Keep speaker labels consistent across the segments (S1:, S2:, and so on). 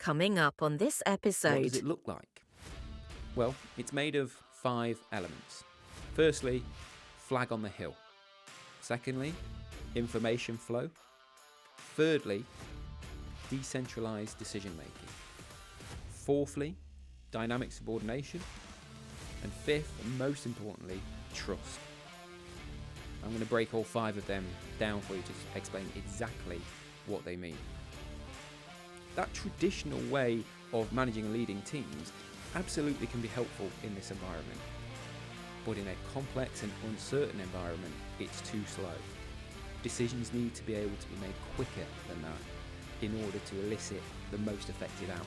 S1: Coming up on this
S2: What does
S1: episode.
S2: it look like? Well, it's made of 5 elements. Firstly, flag on the hill. Secondly, information flow. Thirdly, decentralised decision making. Fourthly, dynamic subordination. And fifth, and most importantly, trust. I'm going to break all 5 of them down for you to explain exactly what they mean. That traditional way of managing and leading teams absolutely can be helpful in this environment. But in a complex and uncertain environment, it's too slow. Decisions need to be able to be made quicker than that in order to elicit the most effective outcome.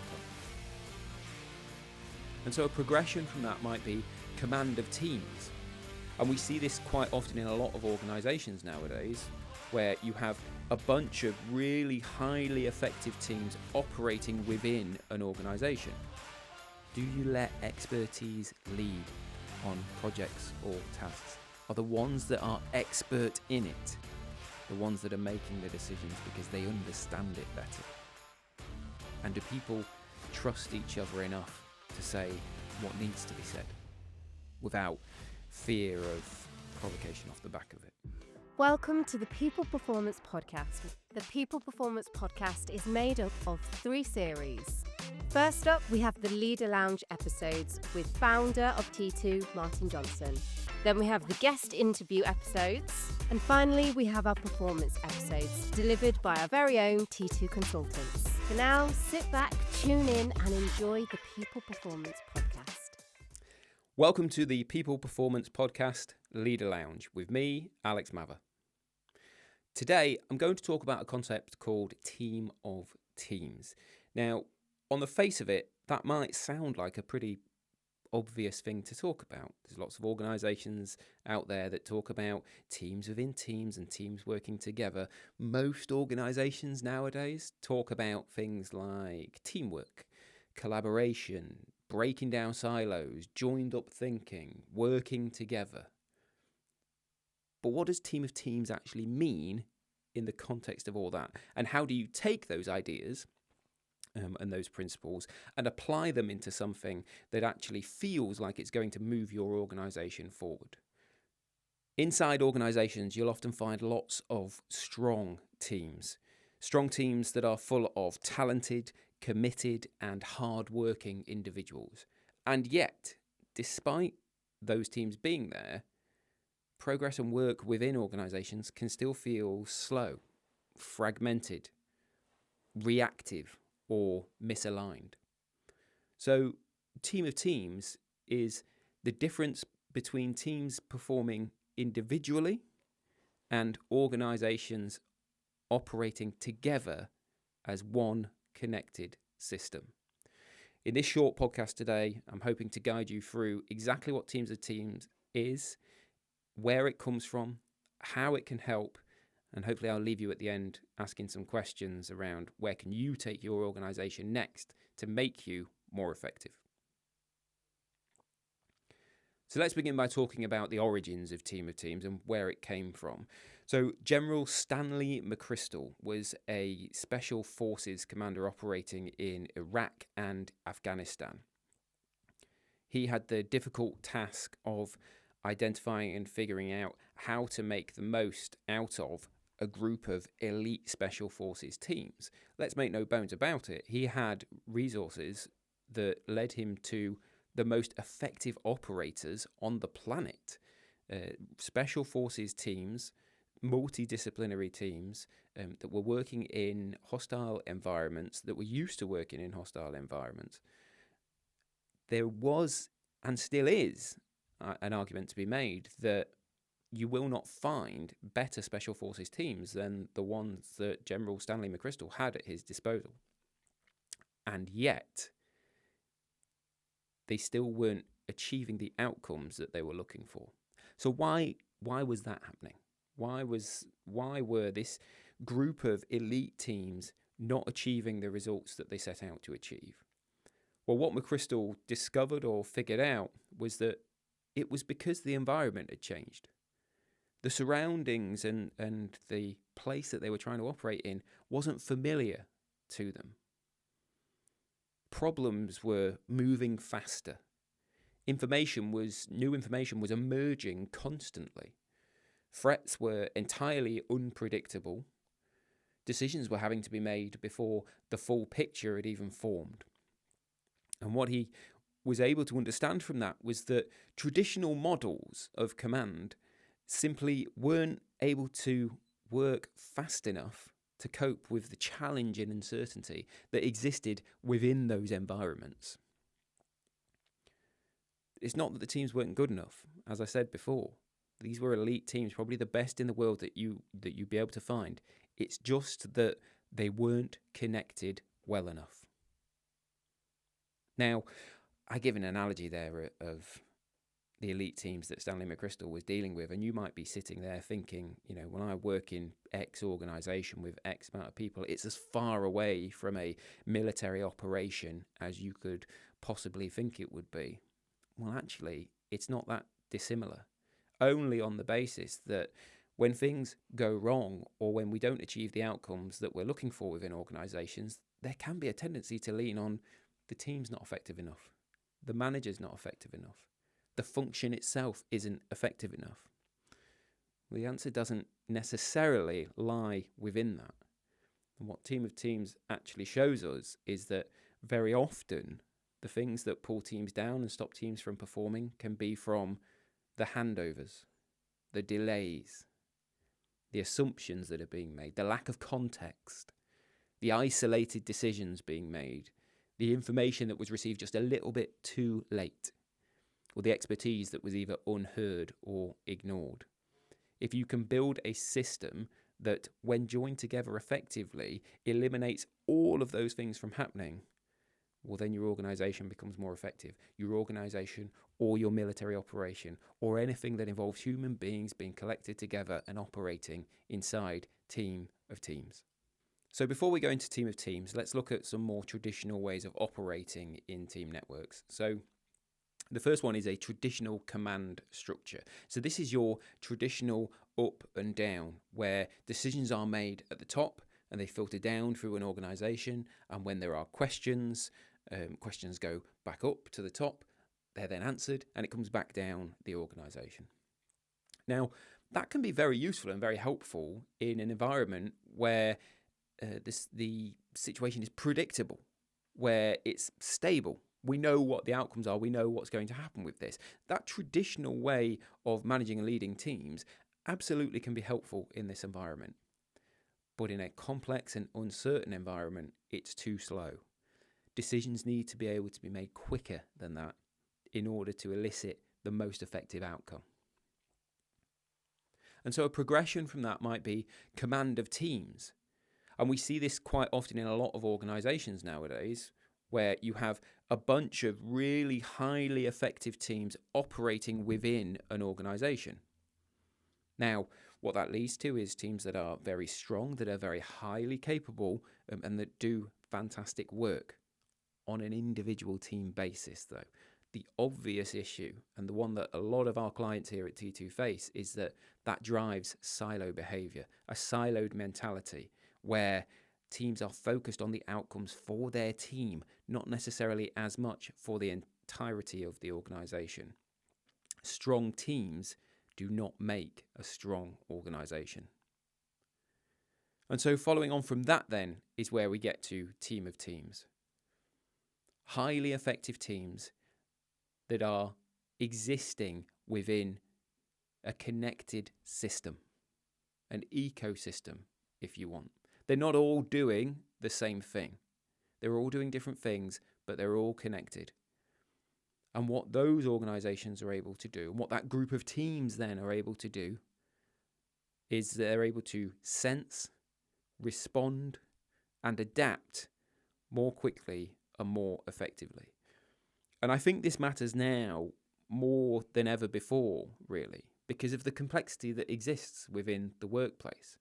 S2: And so a progression from that might be command of teams. And we see this quite often in a lot of organisations nowadays, where you have a bunch of really highly effective teams operating within an organisation. Do you let expertise lead on projects or tasks? Are the ones that are expert in it the ones that are making the decisions because they understand it better? And do people trust each other enough to say what needs to be said without fear of provocation off the back of it?
S3: Welcome to the People Performance Podcast. The People Performance Podcast is made up of 3 series. First up, we have the Leader Lounge episodes with founder of T2, Martin Johnson. Then we have the guest interview episodes. And finally, we have our performance episodes delivered by our very own T2 consultants. For now, sit back, tune in and enjoy the People Performance Podcast.
S2: Welcome to the People Performance Podcast Leader Lounge with me, Alex Mather. Today, I'm going to talk about a concept called team of teams. Now, on the face of it, that might sound like a pretty obvious thing to talk about. There's lots of organisations out there that talk about teams within teams and teams working together. Most organisations nowadays talk about things like teamwork, collaboration, breaking down silos, joined up thinking, working together. But what does team of teams actually mean in the context of all that? And how do you take those ideas and those principles and apply them into something that actually feels like it's going to move your organisation forward? Inside organisations, you'll often find lots of strong teams that are full of talented, committed and hard-working individuals. And yet, despite those teams being there, progress and work within organisations can still feel slow, fragmented, reactive or misaligned. So, team of teams is the difference between teams performing individually and organisations operating together as one connected system. In this short podcast today, I'm hoping to guide you through exactly what teams of teams is, where it comes from, how it can help, and hopefully I'll leave you at the end asking some questions around where can you take your organisation next to make you more effective. So let's begin by talking about the origins of Team of Teams and where it came from. So General Stanley McChrystal was a special forces commander operating in Iraq and Afghanistan. He had the difficult task of identifying and figuring out how to make the most out of a group of elite special forces teams. Let's make no bones about it. He had resources that led him to the most effective operators on the planet. Special forces teams, multidisciplinary teams that were working in hostile environments, that were used to working in hostile environments. There was, and still is, an argument to be made that you will not find better special forces teams than the ones that General Stanley McChrystal had at his disposal. And yet, they still weren't achieving the outcomes that they were looking for. So why was that happening? Why were this group of elite teams not achieving the results that they set out to achieve? Well, what McChrystal discovered or figured out was that it was because the environment had changed. The surroundings and the place that they were trying to operate in wasn't familiar to them. Problems were moving faster. New information was emerging constantly. Threats were entirely unpredictable. Decisions were having to be made before the full picture had even formed. And what he was able to understand from that was that traditional models of command simply weren't able to work fast enough to cope with the challenge and uncertainty that existed within those environments. It's not that the teams weren't good enough. As I said before, these were elite teams, probably the best in the world that you'd be able to find. It's just that they weren't connected well enough. Now, I give an analogy there of the elite teams that Stanley McChrystal was dealing with, and you might be sitting there thinking, when I work in X organisation with X amount of people, it's as far away from a military operation as you could possibly think it would be. Well, actually, it's not that dissimilar, only on the basis that when things go wrong or when we don't achieve the outcomes that we're looking for within organisations, there can be a tendency to lean on the team's not effective enough, the manager's not effective enough, the function itself isn't effective enough. Well, the answer doesn't necessarily lie within that. And what Team of Teams actually shows us is that very often the things that pull teams down and stop teams from performing can be from the handovers, the delays, the assumptions that are being made, the lack of context, the isolated decisions being made, the information that was received just a little bit too late, or the expertise that was either unheard or ignored. If you can build a system that, when joined together effectively, eliminates all of those things from happening, well, then your organisation becomes more effective. Your organisation or your military operation or anything that involves human beings being collected together and operating inside Team of Teams. So before we go into Team of Teams, let's look at some more traditional ways of operating in team networks. So the first one is a traditional command structure. So this is your traditional up and down, where decisions are made at the top and they filter down through an organisation. And when there are questions go back up to the top, they're then answered, and it comes back down the organisation. Now, that can be very useful and very helpful in an environment where the situation is predictable, where it's stable. We know what the outcomes are. We know what's going to happen with this. That traditional way of managing and leading teams absolutely can be helpful in this environment. But in a complex and uncertain environment, it's too slow. Decisions need to be able to be made quicker than that in order to elicit the most effective outcome. And so a progression from that might be command of teams. And we see this quite often in a lot of organisations nowadays, where you have a bunch of really highly effective teams operating within an organisation. Now, what that leads to is teams that are very strong, that are very highly capable, and that do fantastic work. On an individual team basis, though, the obvious issue, and the one that a lot of our clients here at T2 face, is that drives silo behaviour, a siloed mentality, where teams are focused on the outcomes for their team, not necessarily as much for the entirety of the organisation. Strong teams do not make a strong organisation. And so following on from that then is where we get to Team of Teams. Highly effective teams that are existing within a connected system, an ecosystem, if you want. They're not all doing the same thing. They're all doing different things, but they're all connected. And what those organizations are able to do, and what that group of teams then are able to do, is they're able to sense, respond, and adapt more quickly and more effectively. And I think this matters now more than ever before, really, because of the complexity that exists within the workplace.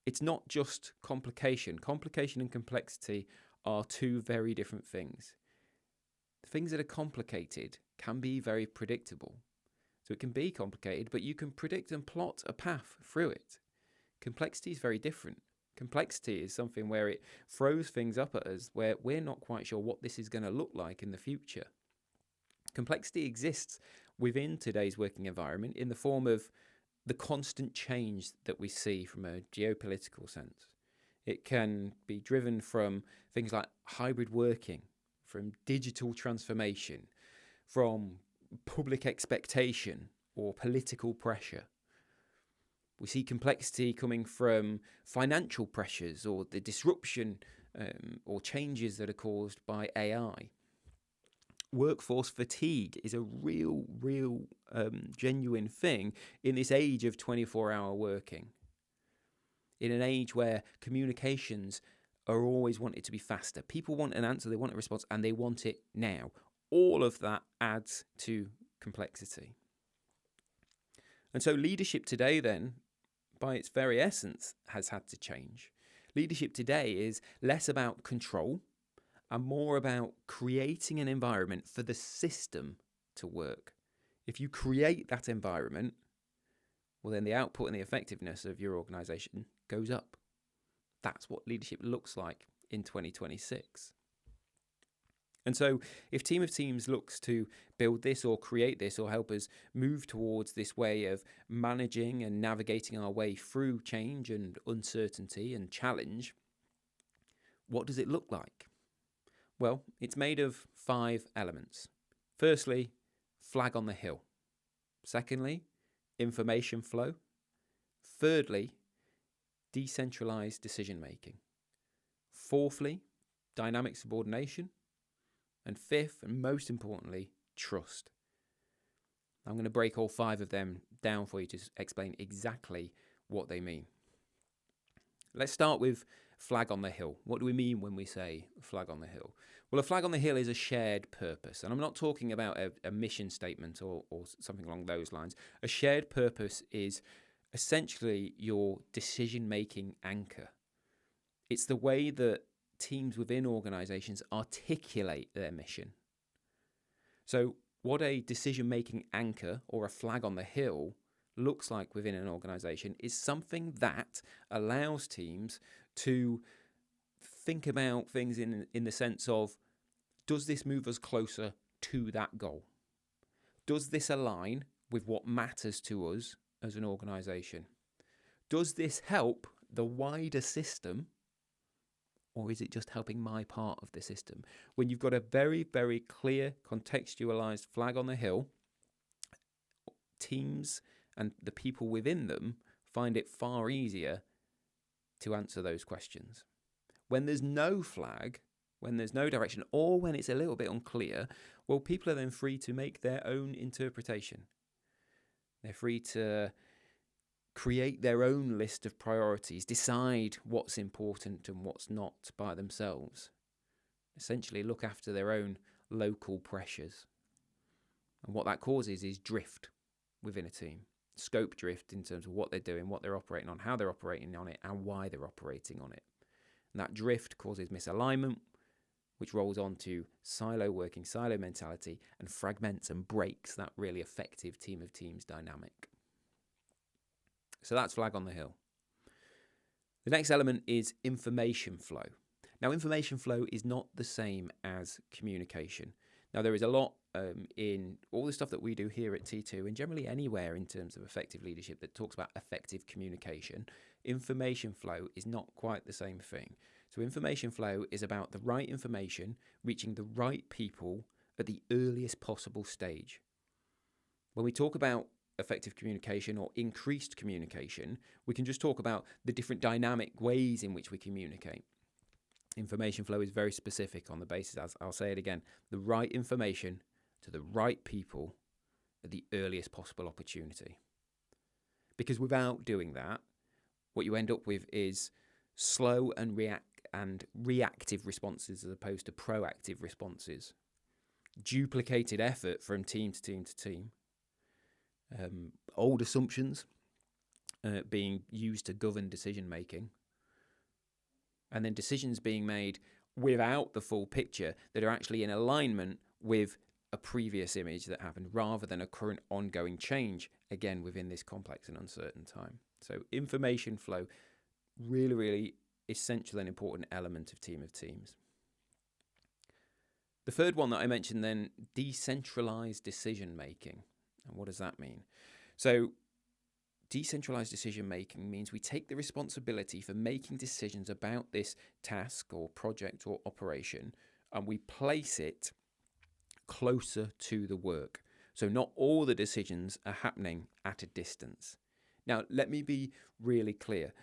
S2: It's not just complication. Complication and complexity are two very different things. Things that are complicated can be very predictable. So it can be complicated, but you can predict and plot a path through it. Complexity is very different. Complexity is something where it throws things up at us where we're not quite sure what this is going to look like in the future. Complexity exists within today's working environment in the form of the constant change that we see from a geopolitical sense. It can be driven from things like hybrid working, from digital transformation, from public expectation or political pressure. We see complexity coming from financial pressures or the disruption or changes that are caused by AI. Workforce fatigue is a real, genuine thing in this age of 24-hour working. In an age where communications are always wanted to be faster. People want an answer, they want a response, and they want it now. All of that adds to complexity. And so leadership today then, by its very essence, has had to change. Leadership today is less about control and more about creating an environment for the system to work. If you create that environment, well, then the output and the effectiveness of your organisation goes up. That's what leadership looks like in 2026. And so if Team of Teams looks to build this or create this or help us move towards this way of managing and navigating our way through change and uncertainty and challenge, what does it look like? Well, it's made of 5 elements. Firstly, flag on the hill. Secondly, information flow. Thirdly, decentralised decision making. Fourthly, dynamic subordination. And fifth, and most importantly, trust. I'm going to break all 5 of them down for you to explain exactly what they mean. Let's start with flag on the hill. What do we mean when we say flag on the hill? Well, a flag on the hill is a shared purpose. And I'm not talking about a mission statement or something along those lines. A shared purpose is essentially your decision-making anchor. It's the way that teams within organisations articulate their mission. So what a decision-making anchor or a flag on the hill looks like within an organisation is something that allows teams to think about things in the sense of, does this move us closer to that goal? Does this align with what matters to us as an organisation? Does this help the wider system? Or is it just helping my part of the system? When you've got a very, very clear, contextualised flag on the hill, teams and the people within them find it far easier to answer those questions. When there's no flag, when there's no direction, or when it's a little bit unclear, well, people are then free to make their own interpretation. They're free to create their own list of priorities, decide what's important and what's not by themselves. Essentially look after their own local pressures. And what that causes is drift within a team. Scope drift in terms of what they're doing, what they're operating on, how they're operating on it, and why they're operating on it. And that drift causes misalignment, which rolls on to silo working, silo mentality, and fragments and breaks that really effective team of teams dynamic. So that's flag on the hill. The next element is information flow. Now, information flow is not the same as communication. Now, there is a lot in all the stuff that we do here at T2 and generally anywhere in terms of effective leadership that talks about effective communication. Information flow is not quite the same thing. So information flow is about the right information reaching the right people at the earliest possible stage. When we talk about effective communication or increased communication, we can just talk about the different dynamic ways in which we communicate. Information flow is very specific on the basis, as I'll say it again, the right information to the right people at the earliest possible opportunity. Because without doing that, what you end up with is slow and reactive responses as opposed to proactive responses. Duplicated effort from team to team to team. Old assumptions being used to govern decision making, and then decisions being made without the full picture that are actually in alignment with a previous image that happened rather than a current ongoing change, again within this complex and uncertain time. So information flow, really essential and important element of teams. The third one that I mentioned then, decentralised decision making. And what does that mean? So decentralised decision making means we take the responsibility for making decisions about this task or project or operation, and we place it closer to the work. So not all the decisions are happening at a distance. Now, let me be really clear.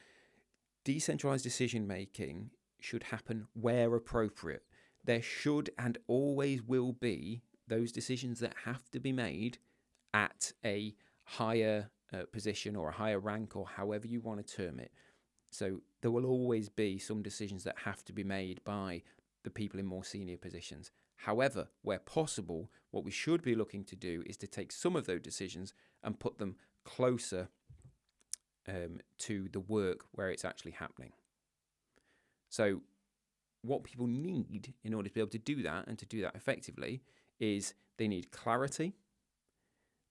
S2: Decentralised decision making should happen where appropriate. There should and always will be those decisions that have to be made at a higher position or a higher rank, or however you want to term it. So there will always be some decisions that have to be made by the people in more senior positions. However, where possible, what we should be looking to do is to take some of those decisions and put them closer to the work where it's actually happening. So what people need in order to be able to do that, and to do that effectively, is they need clarity,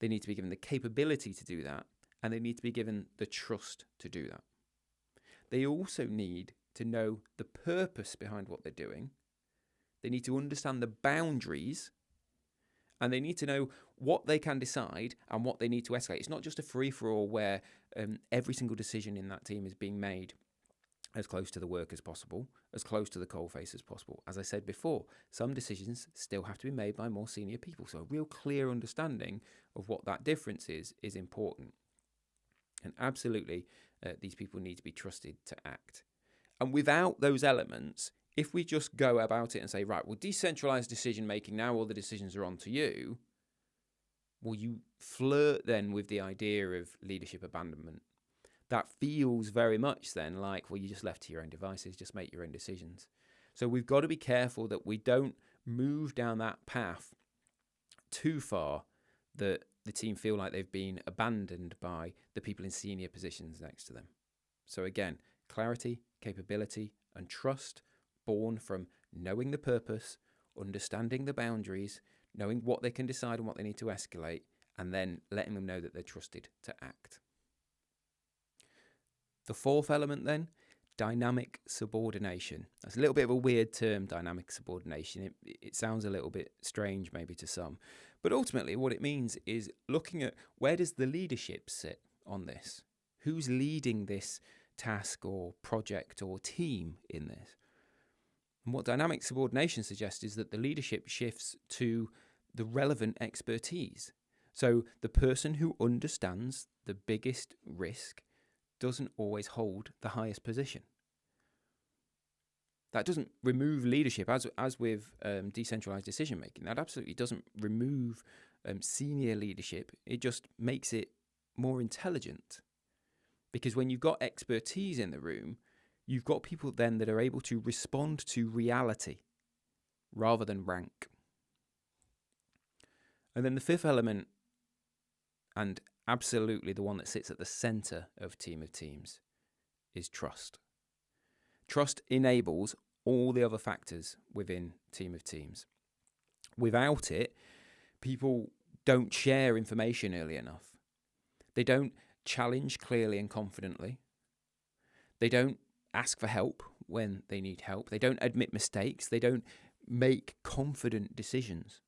S2: they need to be given the capability to do that, and they need to be given the trust to do that. They also need to know the purpose behind what they're doing. They need to understand the boundaries, and they need to know what they can decide and what they need to escalate. It's not just a free-for-all where every single decision in that team is being made as close to the work as possible, as close to the coalface as possible. As I said before, some decisions still have to be made by more senior people. So a real clear understanding of what that difference is important. And absolutely, these people need to be trusted to act. And without those elements, if we just go about it and say, right, well, decentralized decision making, now all the decisions are on to you, well, you flirt then with the idea of leadership abandonment. That feels very much then like, well, you're just left to your own devices, just make your own decisions. So we've got to be careful that we don't move down that path too far that the team feel like they've been abandoned by the people in senior positions next to them. So again, clarity, capability, and trust born from knowing the purpose, understanding the boundaries, knowing what they can decide and what they need to escalate, and then letting them know that they're trusted to act. The fourth element then, dynamic subordination. That's a little bit of a weird term, dynamic subordination. It sounds a little bit strange maybe to some. But ultimately what it means is looking at where does the leadership sit on this? Who's leading this task or project or team in this? And what dynamic subordination suggests is that the leadership shifts to the relevant expertise. So the person who understands the biggest risk doesn't always hold the highest position. That doesn't remove leadership, as with decentralized decision making. That absolutely doesn't remove senior leadership. It just makes it more intelligent. Because when you've got expertise in the room, you've got people then that are able to respond to reality rather than rank. And then the fifth element, and absolutely the one that sits at the center of Team of Teams, is trust. Trust enables all the other factors within Team of Teams. Without it, people don't share information early enough. They don't challenge clearly and confidently. They don't ask for help when they need help. They don't admit mistakes. They don't make confident decisions.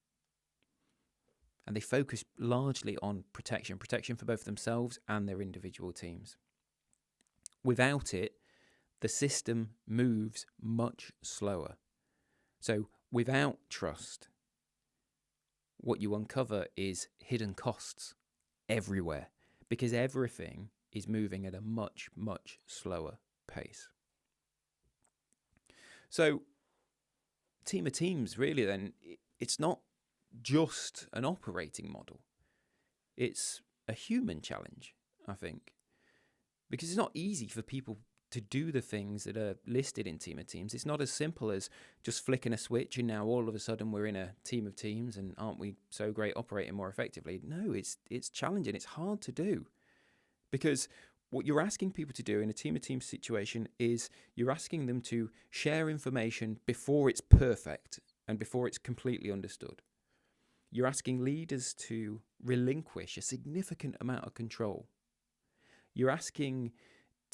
S2: And they focus largely on protection for both themselves and their individual teams. Without it, the system moves much slower. So without trust, what you uncover is hidden costs everywhere, because everything is moving at a much, much slower pace. So Team of Teams, really then, it's not just an operating model. It's a human challenge, I think, because it's not easy for people to do the things that are listed in Team of Teams. It's not as simple as just flicking a switch and now all of a sudden we're in a team of teams and aren't we so great operating more effectively? No, it's challenging. It's hard to do, because what you're asking people to do in a team of teams situation is you're asking them to share information before it's perfect and before it's completely understood. You're asking leaders to relinquish a significant amount of control. You're asking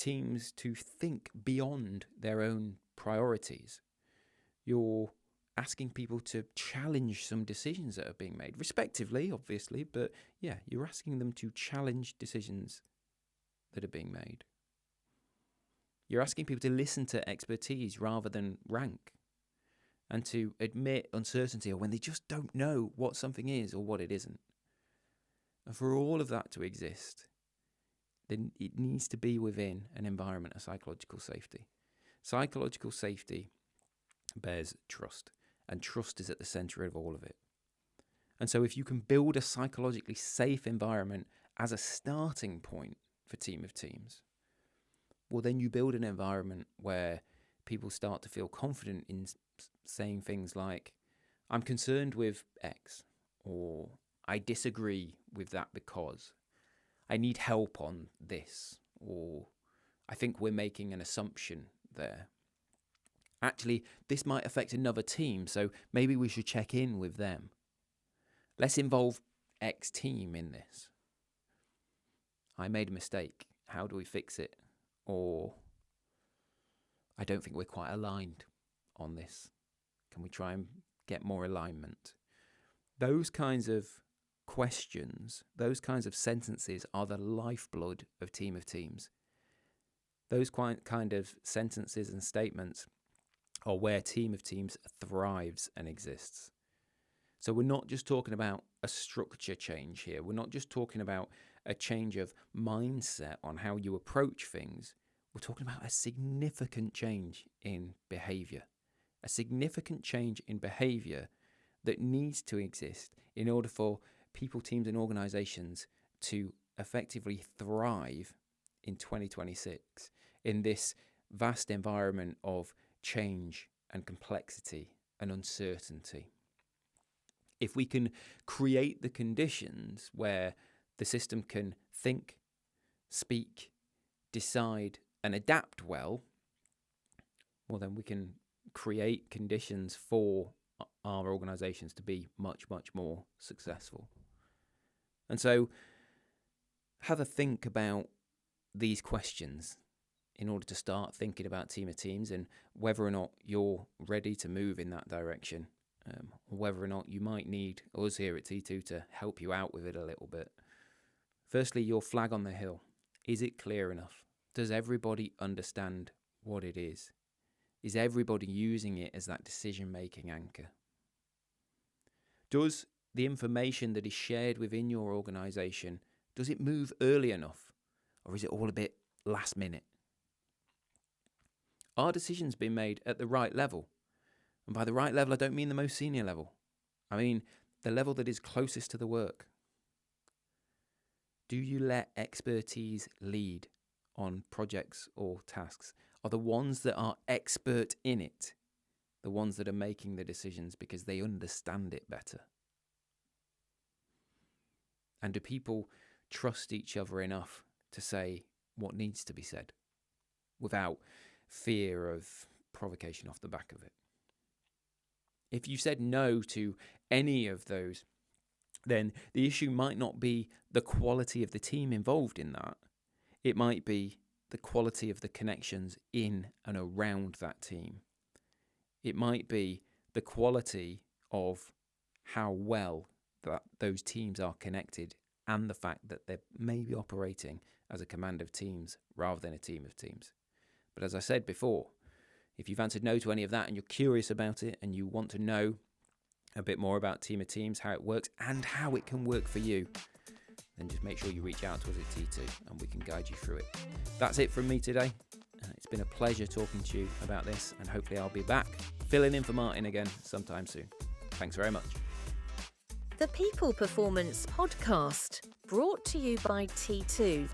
S2: teams to think beyond their own priorities. You're asking people to challenge some decisions that are being made, respectively, obviously, but yeah, you're asking them to challenge decisions that are being made. You're asking people to listen to expertise rather than rank, and to admit uncertainty or when they just don't know what something is or what it isn't. And for all of that to exist, then it needs to be within an environment of psychological safety. Psychological safety bears trust, and trust is at the centre of all of it. And so if you can build a psychologically safe environment as a starting point for Team of Teams, well, then you build an environment where people start to feel confident in saying things like, I'm concerned with X, or I disagree with that because I need help on this, or I think we're making an assumption there. Actually, this might affect another team, so maybe we should check in with them. Let's involve X team in this. I made a mistake. How do we fix it? Or I don't think we're quite aligned on this. Can we try and get more alignment? Those kinds of questions, those kinds of sentences are the lifeblood of Team of Teams. Those kind of sentences and statements are where Team of Teams thrives and exists. So we're not just talking about a structure change here. We're not just talking about a change of mindset on how you approach things. We're talking about a significant change in behaviour. A significant change in behaviour that needs to exist in order for people, teams and organisations to effectively thrive in 2026 in this vast environment of change and complexity and uncertainty. If we can create the conditions where the system can think, speak, decide and adapt well, then we can create conditions for our organisations to be much, much more successful. And so have a think about these questions in order to start thinking about Team of Teams and whether or not you're ready to move in that direction, or whether or not you might need us here at T2 to help you out with it a little bit. Firstly, your flag on the hill. Is it clear enough? Does everybody understand what it is? Is everybody using it as that decision-making anchor? Does the information that is shared within your organisation, does it move early enough? Or is it all a bit last minute? Are decisions being made at the right level? And by the right level, I don't mean the most senior level. I mean the level that is closest to the work. Do you let expertise lead on projects or tasks? Are the ones that are expert in it the ones that are making the decisions because they understand it better? And do people trust each other enough to say what needs to be said without fear of provocation off the back of it? If you said no to any of those, then the issue might not be the quality of the team involved in that. It might be the quality of the connections in and around that team. It might be the quality of how well that those teams are connected and the fact that they're maybe operating as a command of teams rather than a team of teams. But as I said before, if you've answered no to any of that and you're curious about it and you want to know a bit more about Team of Teams, how it works and how it can work for you, then just make sure you reach out to us at T2 and we can guide you through it. That's it from me today. It's been a pleasure talking to you about this, and hopefully I'll be back filling in for Martin again sometime soon. Thanks very much.
S1: The People Performance Podcast, brought to you by T2.